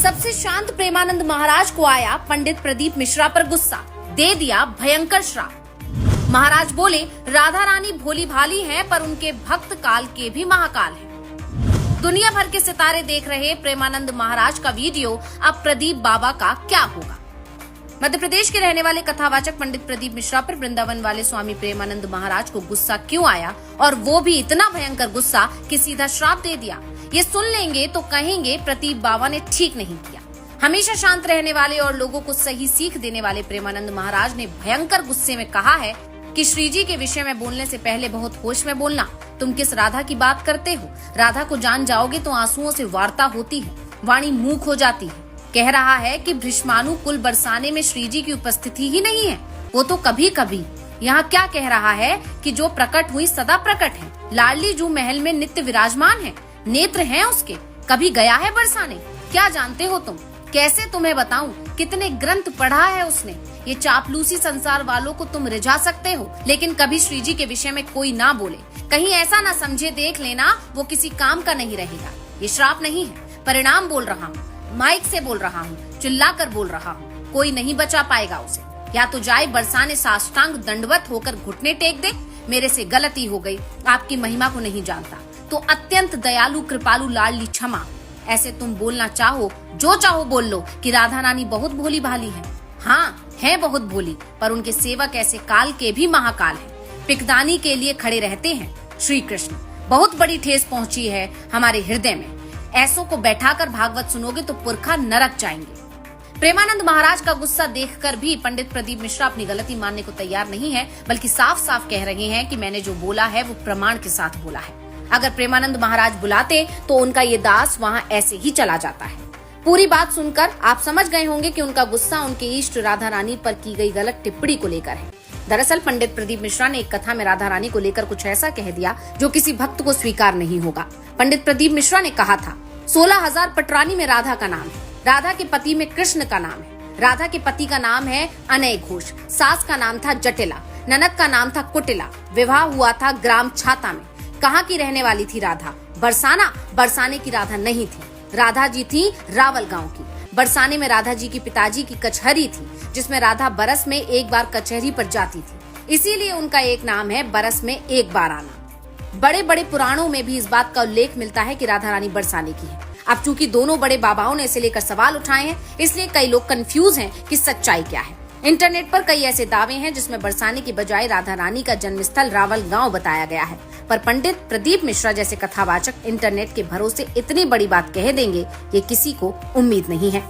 सबसे शांत प्रेमानंद महाराज को आया पंडित प्रदीप मिश्रा पर गुस्सा, दे दिया भयंकर श्राप। महाराज बोले, राधा रानी भोली भाली हैं, पर उनके भक्त काल के भी महाकाल हैं। दुनिया भर के सितारे देख रहे प्रेमानंद महाराज का वीडियो, अब प्रदीप बाबा का क्या होगा। मध्य प्रदेश के रहने वाले कथावाचक पंडित प्रदीप मिश्रा पर वृंदावन वाले स्वामी प्रेमानंद महाराज को गुस्सा क्यों आया, और वो भी इतना भयंकर गुस्सा कि सीधा श्राप दे दिया। ये सुन लेंगे तो कहेंगे प्रदीप बाबा ने ठीक नहीं किया। हमेशा शांत रहने वाले और लोगों को सही सीख देने वाले प्रेमानंद महाराज ने भयंकर गुस्से में कहा है कि श्री जी के विषय में बोलने से पहले बहुत होश में बोलना। तुम किस राधा की बात करते हो? राधा को जान जाओगे तो आंसुओं से वार्ता होती है, वाणी मूक हो जाती है। कह रहा है कि भीष्मानु कुल बरसाने में श्री जी की उपस्थिति ही नहीं है। वो तो कभी कभी। यहाँ क्या कह रहा है कि जो प्रकट हुई सदा प्रकट है। लाडली जू महल में नित्य विराजमान है, नेत्र हैं उसके, कभी गया है बरसाने? क्या जानते हो तुम? कैसे तुम्हें बताऊं कितने ग्रंथ पढ़ा है उसने। ये चापलूसी संसार वालों को तुम रिझा सकते हो, लेकिन कभी श्री जी के विषय में कोई ना बोले। कहीं ऐसा ना समझे, देख लेना वो किसी काम का नहीं रहेगा। ये श्राप नहीं है, परिणाम बोल रहा हूँ, माइक से बोल रहा हूँ, चिल्लाकर बोल रहा हूँ। कोई नहीं बचा पाएगा उसे। या तो जाए बरसाने साष्टांग दंडवत होकर घुटने टेक दे, मेरे से गलती हो गई, आपकी महिमा को नहीं जानता, तो अत्यंत दयालु कृपालु लाडली क्षमा। ऐसे तुम बोलना चाहो, जो चाहो बोल लो कि राधा रानी बहुत भोली भाली है। हाँ, है बहुत भोली, पर उनके सेवक ऐसे काल के भी महाकाल हैं। पिकदानी के लिए खड़े रहते हैं श्री कृष्ण। बहुत बड़ी ठेस पहुंची है हमारे हृदय में। ऐसों को बैठाकर भागवत सुनोगे तो पुरखा नरक जाएंगे। प्रेमानंद महाराज का गुस्सा देखकर भी पंडित प्रदीप मिश्रा अपनी गलती मानने को तैयार नहीं है, बल्कि साफ साफ कह रहे हैं कि मैंने जो बोला है वो प्रमाण के साथ बोला है। अगर प्रेमानंद महाराज बुलाते तो उनका ये दास वहाँ ऐसे ही चला जाता है। पूरी बात सुनकर आप समझ गए होंगे कि उनका गुस्सा उनके इष्ट राधा रानी पर की गई गलत टिप्पणी को लेकर है। दरअसल पंडित प्रदीप मिश्रा ने एक कथा में राधा रानी को लेकर कुछ ऐसा कह दिया जो किसी भक्त को स्वीकार नहीं होगा। पंडित प्रदीप मिश्रा ने कहा था, 16,000 पटरानी में राधा का नाम है, राधा के पति में कृष्ण का नाम है, राधा के पति का नाम है अनय घोष, सास का नाम था जटिला, ननद का नाम था कुटिला, विवाह हुआ था ग्राम छाता में। कहाँ की रहने वाली थी राधा? बरसाना? बरसाने की राधा नहीं थी, राधा जी थी रावल गांव की। बरसाने में राधा जी की पिताजी की कचहरी थी, जिसमें राधा बरस में एक बार कचहरी पर जाती थी, इसीलिए उनका एक नाम है बरस में एक बार आना। बड़े बड़े पुराणों में भी इस बात का उल्लेख मिलता है कि राधा रानी बरसाने की है। अब चूंकि दोनों बड़े बाबाओं ने इसे लेकर सवाल उठाए हैं, इसलिए कई लोग कंफ्यूज हैं कि सच्चाई क्या है। इंटरनेट पर कई ऐसे दावे हैं जिसमें बरसाने की बजाय राधा रानी का जन्मस्थल रावल गांव बताया गया है, पर पंडित प्रदीप मिश्रा जैसे कथावाचक इंटरनेट के भरोसे इतनी बड़ी बात कह देंगे, ये किसी को उम्मीद नहीं है।